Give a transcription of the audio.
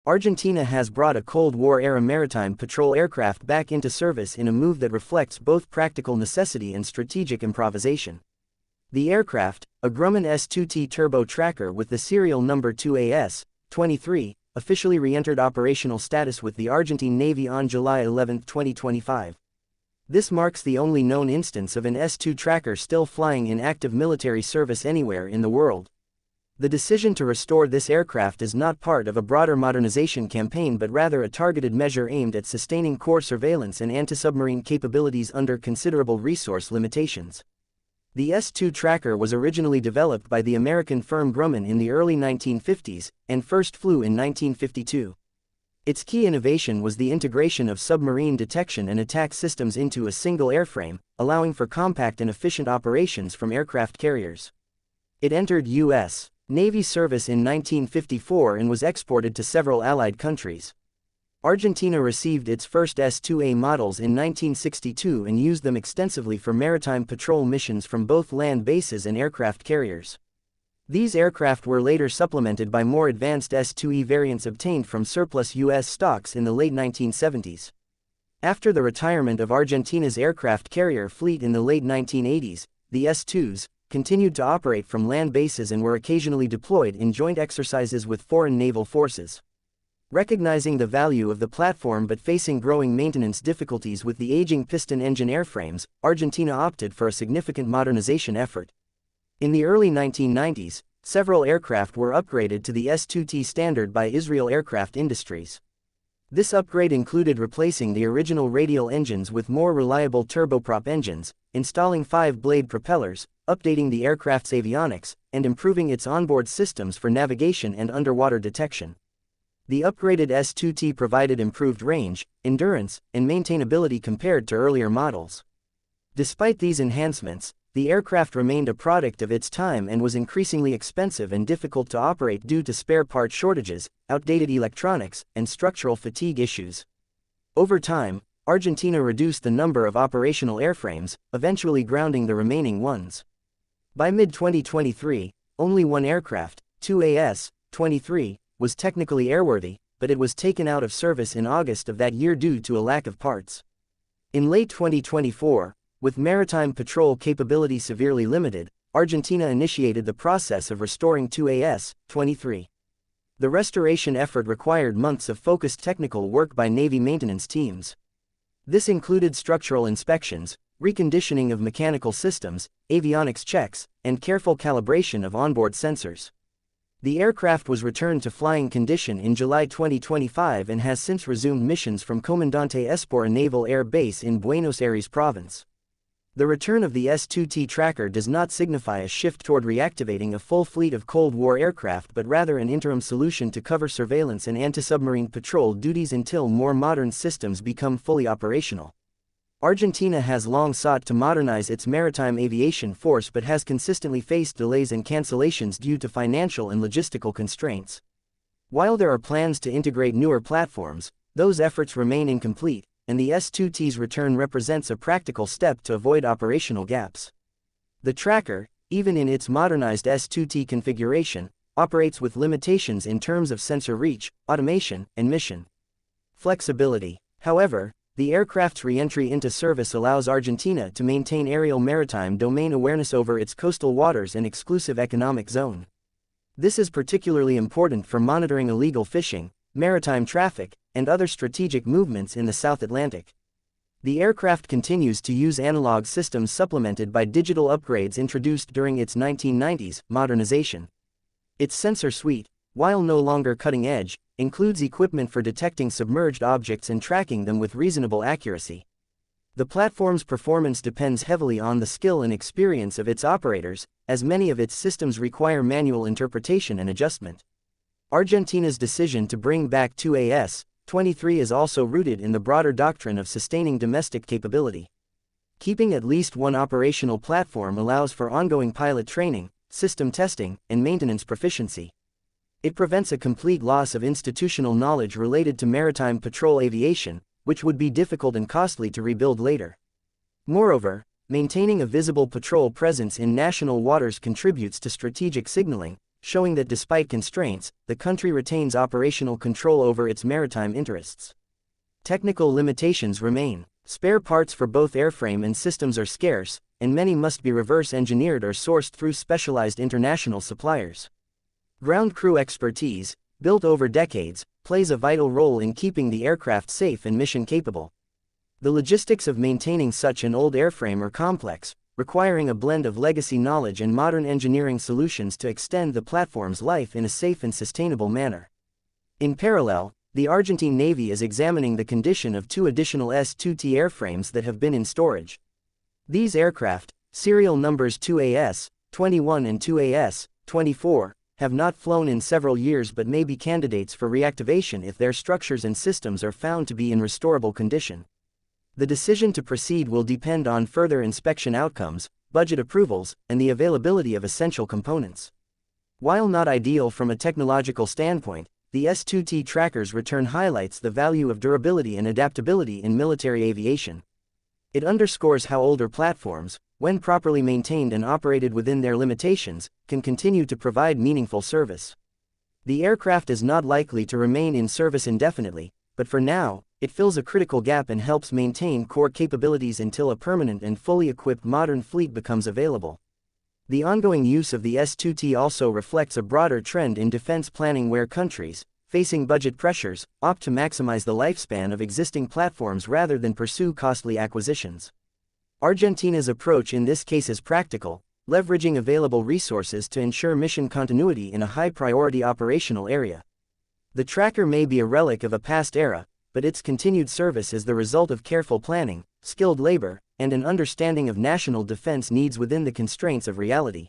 Argentina has brought a Cold War-era maritime patrol aircraft back into service in a move that reflects both practical necessity and strategic improvisation. The aircraft, a Grumman S-2T turbo tracker with the serial number 2AS-23, officially re-entered operational status with the Argentine Navy on July 11, 2025. This marks the only known instance of an S-2 tracker still flying in active military service anywhere in the world. The decision to restore this aircraft is not part of a broader modernization campaign but rather a targeted measure aimed at sustaining core surveillance and anti-submarine capabilities under considerable resource limitations. The S-2 tracker was originally developed by the American firm Grumman in the early 1950s, and first flew in 1952. Its key innovation was the integration of submarine detection and attack systems into a single airframe, allowing for compact and efficient operations from aircraft carriers. It entered U.S. Navy service in 1954 and was exported to several Allied countries. Argentina received its first S-2A models in 1962 and used them extensively for maritime patrol missions from both land bases and aircraft carriers. These aircraft were later supplemented by more advanced S-2E variants obtained from surplus U.S. stocks in the late 1970s. After the retirement of Argentina's aircraft carrier fleet in the late 1980s, the S-2s continued to operate from land bases and were occasionally deployed in joint exercises with foreign naval forces. Recognizing the value of the platform but facing growing maintenance difficulties with the aging piston engine airframes, Argentina opted for a significant modernization effort. In the early 1990s, several aircraft were upgraded to the S-2T standard by Israel Aircraft Industries. This upgrade included replacing the original radial engines with more reliable turboprop engines, installing 5-blade propellers, updating the aircraft's avionics, and improving its onboard systems for navigation and underwater detection. The upgraded S-2T provided improved range, endurance, and maintainability compared to earlier models. Despite these enhancements, the aircraft remained a product of its time and was increasingly expensive and difficult to operate due to spare part shortages, outdated electronics, and structural fatigue issues. Over time, Argentina reduced the number of operational airframes, eventually grounding the remaining ones. By mid-2023, only one aircraft, 2AS-23, was technically airworthy, but it was taken out of service in August of that year due to a lack of parts. In late 2024, with maritime patrol capability severely limited, Argentina initiated the process of restoring 2AS-23. The restoration effort required months of focused technical work by Navy maintenance teams. This included structural inspections, reconditioning of mechanical systems, avionics checks, and careful calibration of onboard sensors. The aircraft was returned to flying condition in July 2025 and has since resumed missions from Comandante Espora Naval Air Base in Buenos Aires Province. The return of the S-2T tracker does not signify a shift toward reactivating a full fleet of Cold War aircraft but rather an interim solution to cover surveillance and anti-submarine patrol duties until more modern systems become fully operational. Argentina has long sought to modernize its maritime aviation force but has consistently faced delays and cancellations due to financial and logistical constraints. While there are plans to integrate newer platforms, those efforts remain incomplete, and the S-2T's return represents a practical step to avoid operational gaps. The tracker, even in its modernized S-2T configuration, operates with limitations in terms of sensor reach, automation, and mission flexibility. However, the aircraft's re-entry into service allows Argentina to maintain aerial maritime domain awareness over its coastal waters and exclusive economic zone. This is particularly important for monitoring illegal fishing, maritime traffic, and other strategic movements in the South Atlantic. The aircraft continues to use analog systems supplemented by digital upgrades introduced during its 1990s modernization. Its sensor suite, while no longer cutting-edge, includes equipment for detecting submerged objects and tracking them with reasonable accuracy. The platform's performance depends heavily on the skill and experience of its operators, as many of its systems require manual interpretation and adjustment. Argentina's decision to bring back 2AS-23 is also rooted in the broader doctrine of sustaining domestic capability. Keeping at least one operational platform allows for ongoing pilot training, system testing, and maintenance proficiency. It prevents a complete loss of institutional knowledge related to maritime patrol aviation, which would be difficult and costly to rebuild later. Moreover, maintaining a visible patrol presence in national waters contributes to strategic signaling, showing that despite constraints, the country retains operational control over its maritime interests. Technical limitations remain. Spare parts for both airframe and systems are scarce, and many must be reverse engineered or sourced through specialized international suppliers. Ground crew expertise, built over decades, plays a vital role in keeping the aircraft safe and mission capable. The logistics of maintaining such an old airframe are complex, requiring a blend of legacy knowledge and modern engineering solutions to extend the platform's life in a safe and sustainable manner. In parallel, the Argentine Navy is examining the condition of 2 additional S-2T airframes that have been in storage. These aircraft, serial numbers 2AS-21 and 2AS-24, have not flown in several years but may be candidates for reactivation if their structures and systems are found to be in restorable condition. The decision to proceed will depend on further inspection outcomes, budget approvals, and the availability of essential components. While not ideal from a technological standpoint, the S-2T tracker's return highlights the value of durability and adaptability in military aviation. It underscores how older platforms, when properly maintained and operated within their limitations, can continue to provide meaningful service. The aircraft is not likely to remain in service indefinitely, but for now, it fills a critical gap and helps maintain core capabilities until a permanent and fully equipped modern fleet becomes available. The ongoing use of the S-2T also reflects a broader trend in defense planning where countries, facing budget pressures, opt to maximize the lifespan of existing platforms rather than pursue costly acquisitions. Argentina's approach in this case is practical, leveraging available resources to ensure mission continuity in a high-priority operational area. The tracker may be a relic of a past era, but its continued service is the result of careful planning, skilled labor, and an understanding of national defense needs within the constraints of reality.